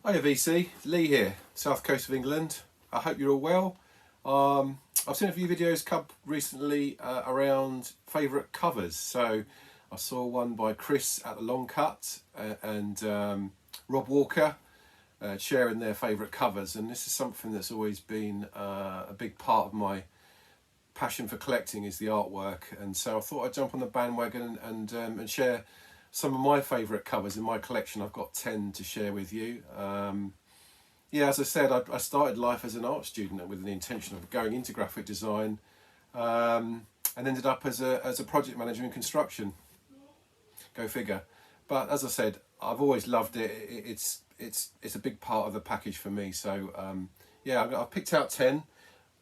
Hiya VC, Lee here, south coast of England. I hope you're all well. I've seen a few videos recently around favourite covers. So I saw one by Chris at TheLongcut and Rob Walker sharing their favourite covers, and this is something that's always been a big part of my passion for collecting, is the artwork. And so I thought I'd jump on the bandwagon and share some of my favourite covers in my collection. I've got 10 to share with you. Yeah, as I said, I started life as an art student with the intention of going into graphic design, and ended up as a project manager in construction. Go figure. But as I said, I've always loved it. It's a big part of the package for me. So yeah, I've picked out 10.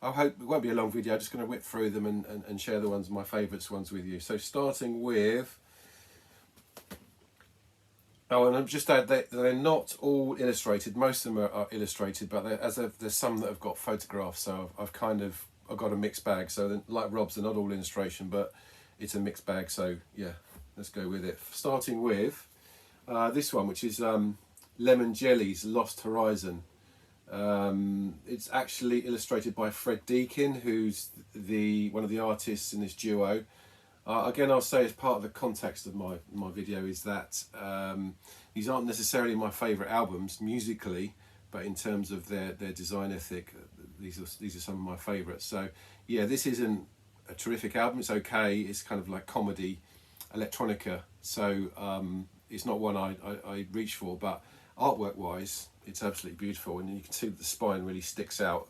I hope it won't be a long video. I'm just going to whip through them and share my favourites ones with you. So starting with, oh, and I'll just add that they're not all illustrated. Most of them are illustrated, but there's some that have got photographs. So I've got a mixed bag. So like Rob's, they're not all illustration, but it's a mixed bag. So yeah, let's go with it. Starting with this one, which is Lemon Jelly's Lost Horizon. It's actually illustrated by Fred Deakin, who's one of the artists in this duo. Again, I'll say as part of the context of my video is that these aren't necessarily my favourite albums musically, but in terms of their design ethic, these are some of my favourites. So yeah, this isn't a terrific album. It's okay. It's kind of like comedy, electronica. So it's not one I reach for, but artwork wise, it's absolutely beautiful, and you can see that the spine really sticks out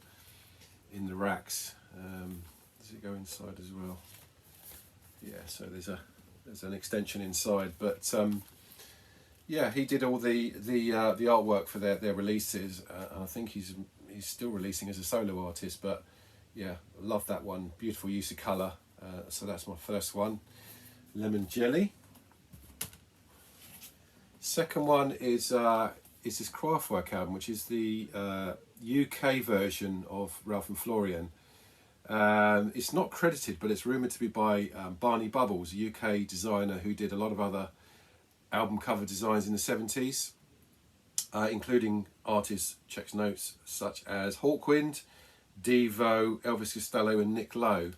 in the racks. Does it go inside as well? Yeah, so there's an extension inside, but yeah, he did all the artwork for their releases. I think he's still releasing as a solo artist, but yeah, love that one. Beautiful use of colour. So that's my first one, Lemon Jelly. Second one is this Kraftwek album, which is the UK version of Ralph and Florian. It's not credited, but it's rumoured to be by Barney Bubbles, a UK designer who did a lot of other album cover designs in the 70s, including artists, checks notes, such as Hawkwind, Devo, Elvis Costello and Nick Lowe.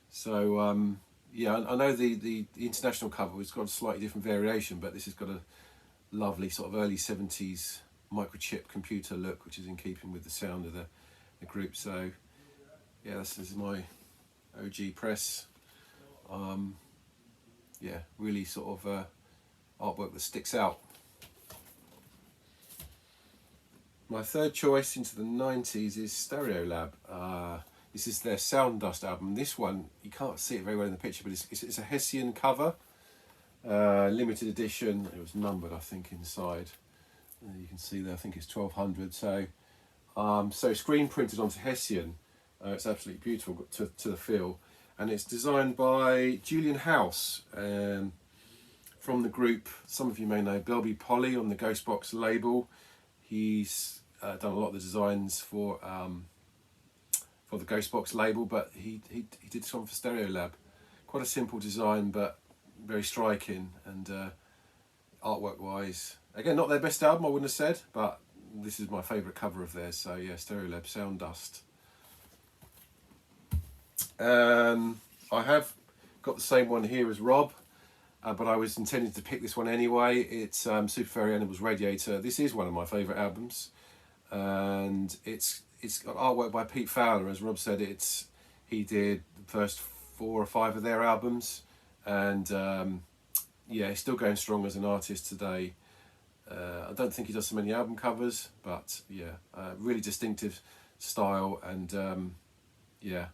So yeah, I know the international cover has got a slightly different variation, but this has got a lovely sort of early 70s microchip computer look, which is in keeping with the sound of the group. So yeah, this is my OG press. Yeah, really sort of artwork that sticks out. My third choice into the 90s is Stereolab. This is their Sound Dust album. This one, you can't see it very well in the picture, but it's a Hessian cover. Limited edition. It was numbered, I think, inside. You can see there, I think it's 1200. So screen printed onto Hessian. It's absolutely beautiful to the feel, and it's designed by Julian House from the group, some of you may know, Belby Polly on the Ghostbox label. He's done a lot of the designs for the Ghostbox label, but he did this one for Stereolab. Quite a simple design, but very striking, and artwork wise, again, not their best album, I wouldn't have said, but this is my favourite cover of theirs. So yeah, Stereolab, Sound Dust. I have got the same one here as Rob, but I was intending to pick this one anyway. It's Super Furry Animals Radiator. This is one of my favourite albums, and it's got artwork by Pete Fowler. As Rob said, he did the first 4 or 5 of their albums, and yeah, he's still going strong as an artist today. I don't think he does so many album covers, but yeah, really distinctive style, and yeah,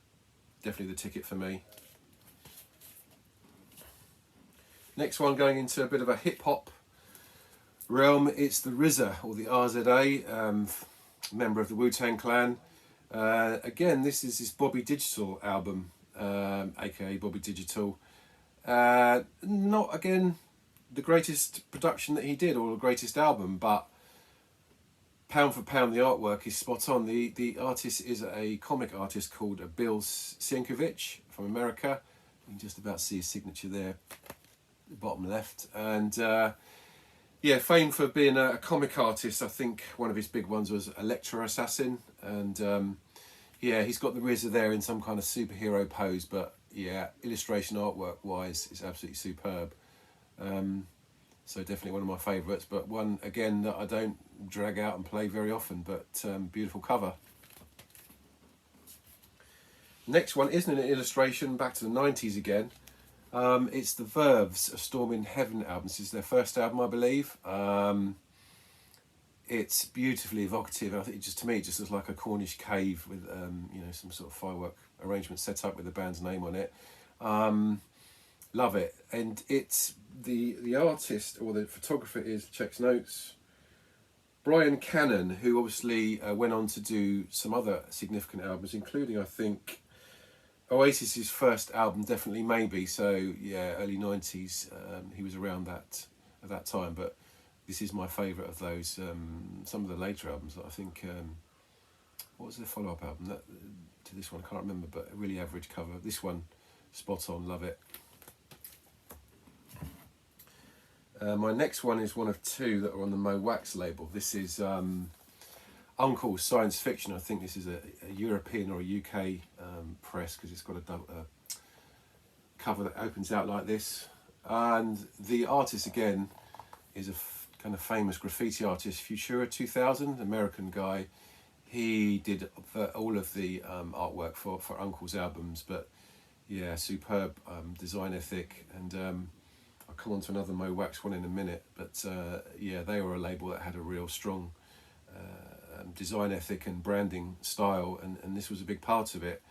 definitely the ticket for me. Next one, going into a bit of a hip hop realm, it's the RZA, or the RZA, member of the Wu-Tang Clan. Again, this is his Bobby Digital album, aka Bobby Digital. Not, again, the greatest production that he did, or the greatest album, but pound for pound the artwork is spot on. The artist is a comic artist called Bill Sienkiewicz from America. You can just about see his signature there, the bottom left. And Yeah, famed for being a comic artist. I think one of his big ones was Electro Assassin, and yeah, he's got the RZA there in some kind of superhero pose, but yeah, illustration artwork wise, it's absolutely superb. So definitely one of my favourites, but one again that I don't drag out and play very often, but beautiful cover. Next one isn't an illustration, back to the 90s again. It's the Verve's A Storm in Heaven album. This is their first album, I believe. It's beautifully evocative. I think it just, to me, it just looks like a Cornish cave with you know, some sort of firework arrangement set up with the band's name on it. Love it, and it's the artist or the photographer is, checks notes, Brian Cannon, who obviously went on to do some other significant albums, including I think Oasis's first album, Definitely Maybe. So yeah, early 90s. He was around that at that time, but this is my favourite of those. Some of the later albums, I think. What was the follow-up album to this one? I can't remember, but a really average cover. This one, spot on. Love it. My next one is one of two that are on the Mo Wax label. This is UNKLE Science Fiction. I think this is a European or a UK press, because it's got a cover that opens out like this. And the artist again is a kind of famous graffiti artist, Futura 2000, American guy. He did all of the artwork for UNKLE's albums, but yeah, superb design ethic. And I'll come on to another Mo Wax one in a minute, but yeah, they were a label that had a real strong design ethic and branding style, and this was a big part of it.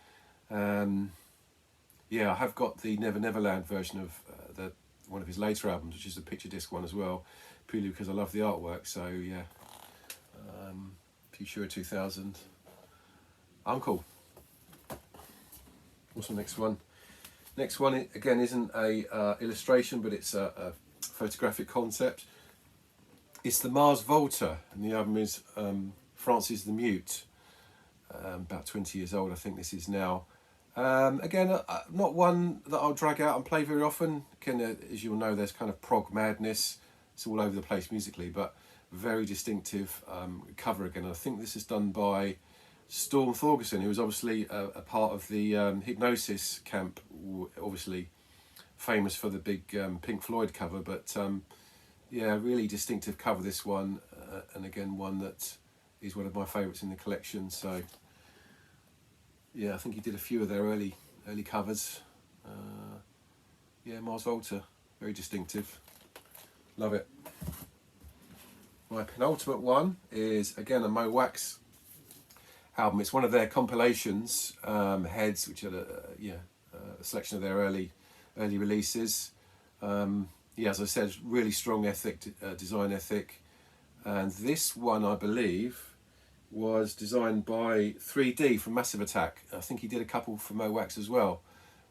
Yeah, I have got the Never Neverland version of one of his later albums, which is the picture disc one as well, purely because I love the artwork. So yeah, Futura 2000, UNKLE. What's the next one? Next one again isn't a illustration, but it's a photographic concept. It's the Mars Volta, and the album is Francis the Mute. About 20 years old, I think this is now. Again, not one that I'll drag out and play very often. Again, as you'll know, there's kind of prog madness. It's all over the place musically, but very distinctive cover again. I think this is done by Storm Thorgerson, who was obviously a part of the Hypnosis camp, obviously famous for the big Pink Floyd cover, but yeah, really distinctive cover, this one, and again one that is one of my favourites in the collection. So yeah, I think he did a few of their early covers. Yeah, Mars Volta, very distinctive, love it. My penultimate one is again a Mo Wax album. It's one of their compilations, Heads, which are a selection of their early releases. Yeah, as I said, really strong design ethic, and this one I believe was designed by 3D from Massive Attack. I think he did a couple for Mo Wax as well.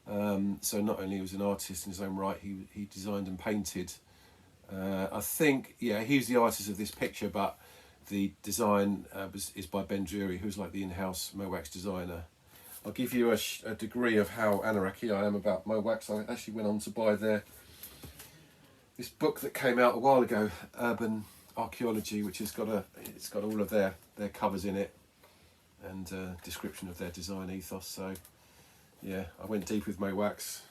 So not only was he an artist in his own right, he designed and painted. I think, yeah, he was the artist of this picture, but the design is by Ben Drury, who's like the in-house Mo Wax designer. I'll give you a degree of how anarchy I am about Mo Wax. I actually went on to buy this book that came out a while ago, Urban Archaeology, which has got all of their covers in it, and description of their design ethos. So yeah, I went deep with Mo Wax.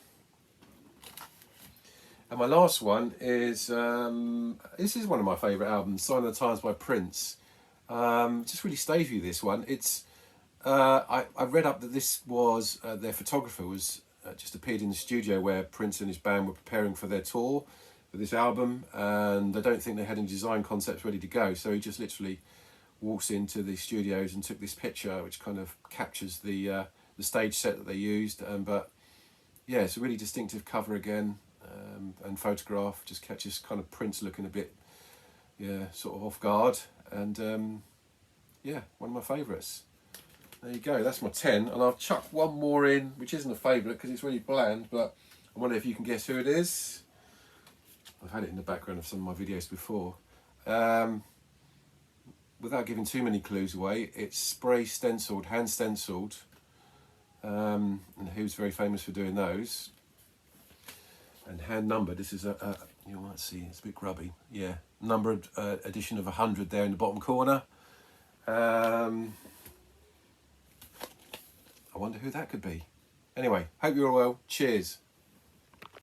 And my last one is this is one of my favourite albums, Sign of the Times by Prince. Just really stays with you, this one. It's I read up that this was their photographer was just appeared in the studio where Prince and his band were preparing for their tour for this album, and I don't think they had any design concepts ready to go, so he just literally walks into the studios and took this picture, which kind of captures the stage set that they used. But yeah, it's a really distinctive cover again. And photograph just catches kind of Prince looking a bit, yeah, sort of off guard, and yeah, one of my favourites. There you go, that's my 10, and I'll chuck one more in, which isn't a favourite because it's really bland, but I wonder if you can guess who it is. I've had it in the background of some of my videos before. Without giving too many clues away, it's spray stenciled, hand stenciled, and who's very famous for doing those. And hand numbered. This is you might see it's a bit grubby. Yeah, number edition of 100 there in the bottom corner. I wonder who that could be. Anyway, hope you're all well. Cheers.